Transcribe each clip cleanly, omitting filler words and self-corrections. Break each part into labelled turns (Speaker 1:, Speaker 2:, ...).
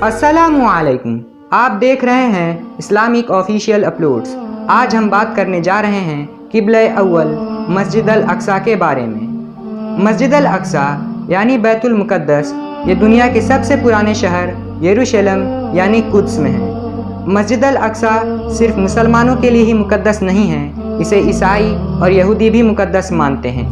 Speaker 1: अस्सलामुअलैकुम, आप देख रहे हैं इस्लामिक ऑफिशियल अपलोड्स। आज हम बात करने जा रहे हैं क़िबला अव्वल मस्जिद अल अक्सा के बारे में। मस्जिद अल अक्सा यानी बैतुल मुक़द्दस ये दुनिया के सबसे पुराने शहर यरूशलेम यानी कुद्स में है। मस्जिद अल अक्सा सिर्फ मुसलमानों के लिए ही मुक़द्दस नहीं है, इसे ईसाई और यहूदी भी मुक़द्दस मानते हैं।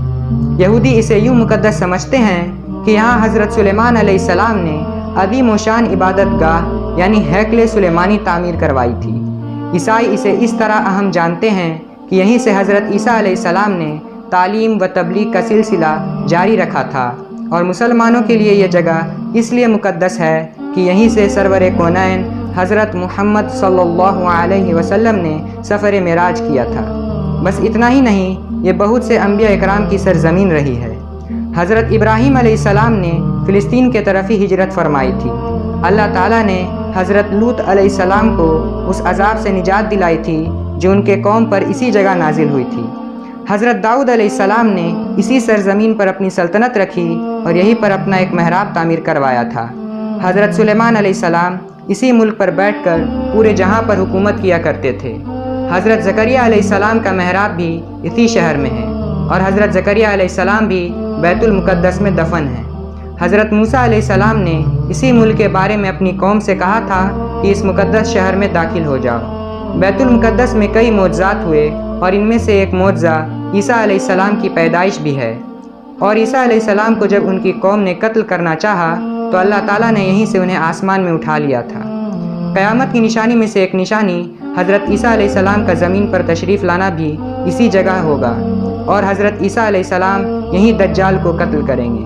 Speaker 1: यहूदी इसे यूँ मुक़द्दस समझते हैं कि यहाँ हज़रत सुलेमान अलैहिस्सलाम ने अदीम व शान इबादत गाह यानी हैकले सुलेमानी तामीर करवाई थी। ईसाई इसे इस तरह अहम जानते हैं कि यहीं से हज़रत ईसा अलैहिस्सलाम ने तालीम व तबलीग का सिलसिला जारी रखा था, और मुसलमानों के लिए ये जगह इसलिए मुक़द्दस है कि यहीं से सरवर कौनैन हज़रत मुहम्मद सल्लल्लाहु अलैहि वसल्लम ने सफ़र मेराज किया था। बस इतना ही नहीं, ये बहुत से अंबिया इकराम की सरज़मीन रही है। हज़रत इब्राहीम अलैहिस्सलाम ने फ़िलिस्तीन के तरफ ही हिजरत फरमाई थी। अल्लाह ताला ने हज़रत लूत अलैहिस्सलाम को उस अज़ाब से निजात दिलाई थी जो उनके कौम पर इसी जगह नाजिल हुई थी। हज़रत दाऊद अलैहिस्सलाम ने इसी सरज़मीन पर अपनी सल्तनत रखी और यहीं पर अपना एक महराब तामीर करवाया था। हज़रत सुलेमान अलैहिस्सलाम इसी मुल्क पर बैठकर पूरे जहां पर हुकूमत किया करते थे। हज़रत ज़करिया अलैहिस्सलाम का महराब भी इसी शहर में है, और हज़रत ज़करिया अलैहिस्सलाम भी बैतुल मुक़द्दस में दफन है। हज़रत मूसा अलैहिस्सलाम ने इसी मुल्क के बारे में अपनी कौम से कहा था कि इस मुक़द्दस शहर में दाखिल हो जाओ। बैतुल मुक़द्दस में कई मोज़ात हुए, और इनमें से एक मोज़ा ईसा अलैहिस्सलाम की पैदाइश भी है। और ईसा अलैहिस्सलाम को जब उनकी कौम ने कत्ल करना चाहा तो अल्लाह ताला ने यहीं से उन्हें आसमान में उठा लिया था। क़यामत की निशानी में से एक निशानी हज़रत ईसा अलैहिस्सलाम का ज़मीन पर तशरीफ़ लाना भी इसी जगह होगा, और हज़रत ईसा अलैहिस्सलाम यहीं दज्जाल को कत्ल करेंगे।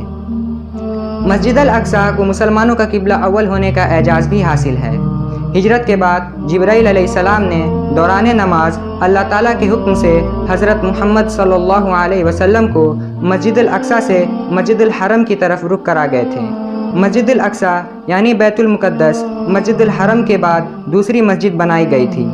Speaker 1: मस्जिद अल अक्सा को मुसलमानों का क़िबला अव्वल होने का एजाज़ भी हासिल है। हिजरत के बाद जिब्राईल अलैहिस्सलाम ने दौरान नमाज अल्लाह ताला के हुक्म से हज़रत मुहम्मद सल्लल्लाहु अलैहि वसल्लम को मस्जिद अल अक्सा से मस्जिद अल हरम की तरफ रुख करा गए थे। मस्जिद अल अक्सा यानी बैतुल मुक़द्दस मस्जिद अल हरम के बाद दूसरी मस्जिद बनाई गई थी।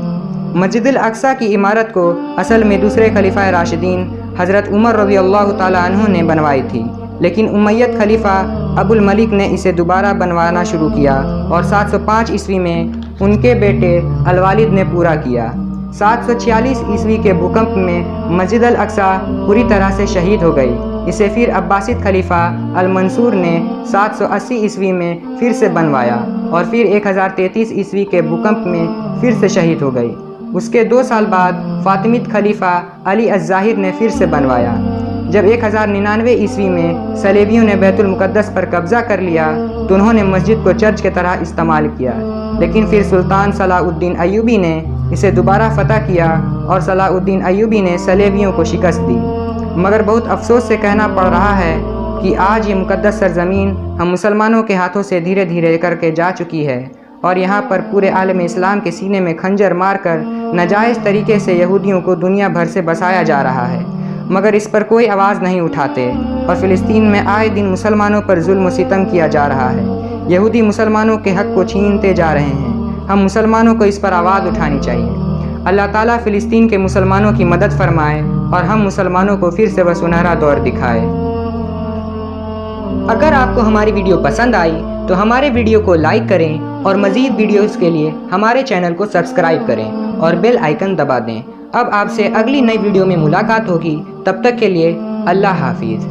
Speaker 1: मस्जिद अल अक्सा की इमारत को असल में दूसरे खलीफा राशिदीन हज़रत उमर रज़ियल्लाहु ताला अन्हु ने बनवाई थी, लेकिन उमय्यद खलीफा अबुल मलिक ने इसे दोबारा बनवाना शुरू किया, और 705 ईस्वी में उनके बेटे अल वालिद ने पूरा किया। 746 ईस्वी के भूकंप में मस्जिद अल अक्सा पूरी तरह से शहीद हो गई। इसे फिर अब्बासिद खलीफा अल मंसूर ने 780 ईस्वी में फिर से बनवाया, और फिर 1033 ईस्वी के भूकंप में फिर से शहीद हो गई। उसके 2 साल बाद फातिमिद खलीफा अली अज़्ज़ाहिर ने फिर से बनवाया। जब 1099 ईस्वी में सलेबियों ने बैतुल मुक़द्दस पर कब्ज़ा कर लिया तो उन्होंने मस्जिद को चर्च की तरह इस्तेमाल किया, लेकिन फिर सुल्तान सलाहुद्दीन अय्यूबी ने इसे दोबारा फ़तह किया, और सलाहुद्दीन अय्यूबी ने सलेबियों को शिकस्त दी। मगर बहुत अफसोस से कहना पड़ रहा है कि आज ये मुक़द्दस सरज़मीन हम मुसलमानों के हाथों से धीरे धीरे करके जा चुकी है, और यहाँ पर पूरे आलम इस्लाम के सीने में खंजर मारकर नाजायज़ तरीके से यहूदियों को दुनिया भर से बसाया जा रहा है, मगर इस पर कोई आवाज़ नहीं उठाते। और फ़िलिस्तीन में आए दिन मुसलमानों पर जुल्म व सितम किया जा रहा है। यहूदी मुसलमानों के हक़ को छीनते जा रहे हैं। हम मुसलमानों को इस पर आवाज़ उठानी चाहिए। अल्लाह ताला फ़िलिस्तीन के मुसलमानों की मदद फरमाए, और हम मुसलमानों को फिर से वह सुनहरा दौर दिखाए। अगर आपको हमारी वीडियो पसंद आई तो हमारे वीडियो को लाइक करें, और मज़ीद वीडियोज़ के लिए हमारे चैनल को सब्सक्राइब करें और बेल आइकन दबा दें। अब आपसे अगली नई वीडियो में मुलाकात होगी, तब तक के लिए अल्लाह हाफिज़।